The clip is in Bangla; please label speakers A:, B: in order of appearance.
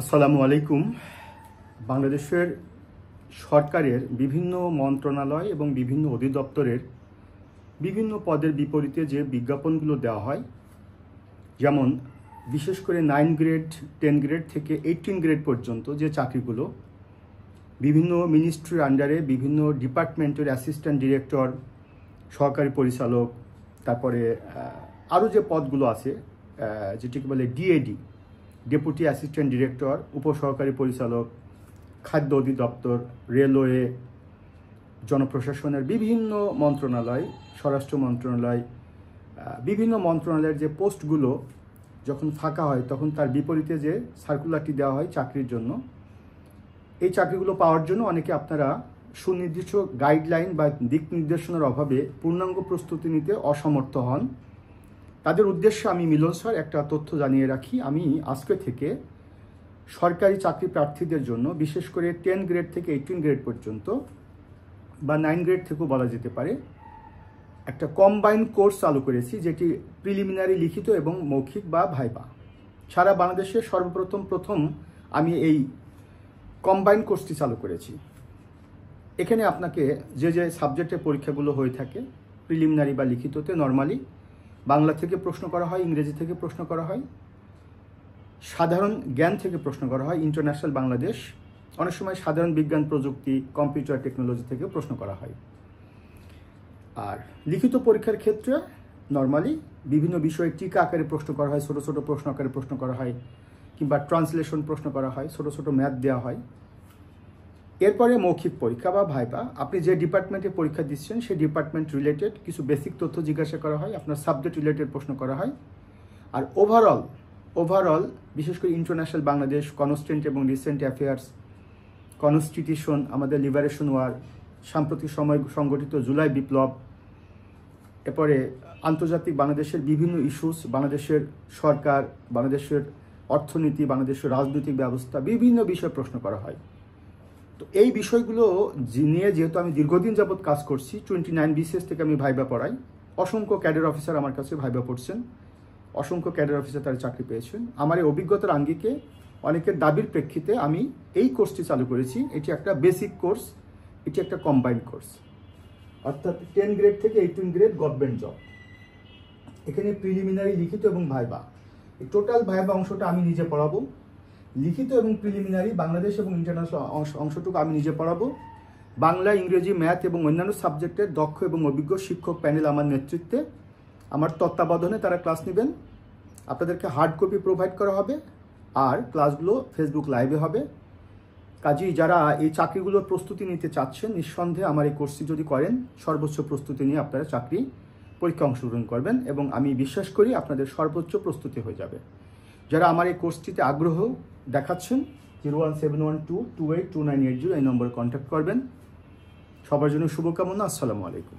A: আসসালামু আলাইকুম। বাংলাদেশের সরকারের বিভিন্ন মন্ত্রণালয় এবং বিভিন্ন অধিদপ্তরের বিভিন্ন পদের বিপরীতে যে বিজ্ঞাপনগুলো দেওয়া হয়, যেমন বিশেষ করে 9 গ্রেড 10 গ্রেড থেকে 18 গ্রেড পর্যন্ত যে চাকরিগুলো বিভিন্ন মিনিস্ট্রির আন্ডারে বিভিন্ন ডিপার্টমেন্টের অ্যাসিস্ট্যান্ট ডিরেক্টর, সহকারী পরিচালক, তারপরে আরও যে পদগুলো আছে যেটিকে বলে ডিএডি, ডেপুটি অ্যাসিস্ট্যান্ট ডিরেক্টর, উপসহকারী পরিচালক, খাদ্য অধিদপ্তর, রেলওয়ে, জনপ্রশাসনের বিভিন্ন মন্ত্রণালয়, স্বরাষ্ট্র মন্ত্রণালয়, বিভিন্ন মন্ত্রণালয়ের যে পোস্টগুলো যখন ফাঁকা হয় তখন তার বিপরীতে যে সার্কুলারটি দেওয়া হয় চাকরির জন্য, এই চাকরিগুলো পাওয়ার জন্য অনেকে আপনারা সুনির্দিষ্ট গাইডলাইন বা দিক নির্দেশনার অভাবে পূর্ণাঙ্গ প্রস্তুতি নিতে অসমর্থ হন। তাদের উদ্দেশ্যে আমি মিলন স্যার একটা তথ্য জানিয়ে রাখি। আমি আজকে থেকে সরকারি চাকরি প্রার্থীদের জন্য বিশেষ করে 10 গ্রেড থেকে 18 গ্রেড পর্যন্ত বা 9 গ্রেড থেকেও বলা যেতে পারে একটা কম্বাইন কোর্স চালু করেছি, যেটি প্রিলিমিনারি লিখিত এবং মৌখিক বা ভাইবা। সারা বাংলাদেশে সর্বপ্রথম আমি এই কম্বাইন কোর্সটি চালু করেছি। এখানে আপনাকে যে যে সাবজেক্টের পরীক্ষাগুলো হয়ে থাকে প্রিলিমিনারি বা লিখিততে, নর্মালি বাংলা থেকে প্রশ্ন করা হয়, ইংরেজি থেকে প্রশ্ন করা হয়, সাধারণ জ্ঞান থেকে প্রশ্ন করা হয়, ইন্টারন্যাশনাল বাংলাদেশ, অনেক সময় সাধারণ বিজ্ঞান প্রযুক্তি, কম্পিউটার টেকনোলজি থেকে প্রশ্ন করা হয়। আর লিখিত পরীক্ষার ক্ষেত্রে নর্মালি বিভিন্ন বিষয়ে টিকা আকারে প্রশ্ন করা হয়, ছোটো ছোটো প্রশ্ন আকারে প্রশ্ন করা হয়, কিংবা ট্রান্সলেশন প্রশ্ন করা হয়, ছোটো ছোটো ম্যাথ দেওয়া হয়। এরপরে মৌখিক পরীক্ষা বা ভাইবা, আপনি যে ডিপার্টমেন্টে পরীক্ষা দিচ্ছেন সেই ডিপার্টমেন্ট রিলেটেড কিছু বেসিক তথ্য জিজ্ঞাসা করা হয়, আপনার সাবজেক্ট রিলেটেড প্রশ্ন করা হয়। আর ওভারঅল বিশেষ করে ইন্টারন্যাশনাল বাংলাদেশ, কনস্ট্যান্ট এবং রিসেন্ট অ্যাফেয়ার্স, কনস্টিটিউশন, আমাদের লিবারেশন ওয়ার, সাম্প্রতিক সময় সংগঠিত জুলাই বিপ্লব, এরপরে আন্তর্জাতিক বাংলাদেশের বিভিন্ন ইস্যুস, বাংলাদেশের সরকার, বাংলাদেশের অর্থনীতি, বাংলাদেশের রাজনৈতিক ব্যবস্থা, বিভিন্ন বিষয়ে প্রশ্ন করা হয়। তো এই বিষয়গুলো নিয়ে যেহেতু আমি দীর্ঘদিন যাবৎ কাজ করছি, 29 BCS থেকে আমি ভাইবা পড়াই, অসংখ্য ক্যাডার অফিসার আমার কাছে ভাইবা পড়ছেন, অসংখ্য ক্যাডার অফিসার তারা চাকরি পেয়েছেন। আমার এই অভিজ্ঞতার আঙ্গিকে অনেকের দাবির প্রেক্ষিতে আমি এই কোর্সটি চালু করেছি। এটি একটা বেসিক কোর্স, এটি একটা কম্বাইন্ড কোর্স, অর্থাৎ 10 গ্রেড থেকে 18 গ্রেড গভর্নমেন্ট জব। এখানে প্রিলিমিনারি, লিখিত এবং ভাইবা, এই টোটাল ভাইবা অংশটা আমি নিজে পড়াবো। লিখিত এবং প্রিলিমিনারি বাংলাদেশ এবং ইন্টারন্যাশনাল অংশটুকু আমি নিজে পড়াবো। বাংলা, ইংরেজি, ম্যাথ এবং অন্যান্য সাবজেক্টের দক্ষ এবং অভিজ্ঞ শিক্ষক প্যানেল আমার নেতৃত্বে, আমার তত্ত্বাবধানে তারা ক্লাস নেবেন। আপনাদেরকে হার্ড কপি প্রোভাইড করা হবে, আর ক্লাসগুলো ফেসবুক লাইভে হবে। কাজেই যারা এই চাকরিগুলোর প্রস্তুতি নিতে চাচ্ছেন, নিঃসন্দেহে আমার এই কোর্সটি যদি করেন, সর্বোচ্চ প্রস্তুতি নিয়ে আপনারা চাকরি পরীক্ষা অংশগ্রহণ করবেন এবং আমি বিশ্বাস করি আপনাদের সর্বোচ্চ প্রস্তুতি হয়ে যাবে। যারা আমার এই কোর্সটিতে আগ্রহ দেখাচ্ছেন, 01712282980 এই নম্বরে কন্ট্যাক্ট করবেন। সবার জন্য শুভকামনা। আসসালামু আলাইকুম।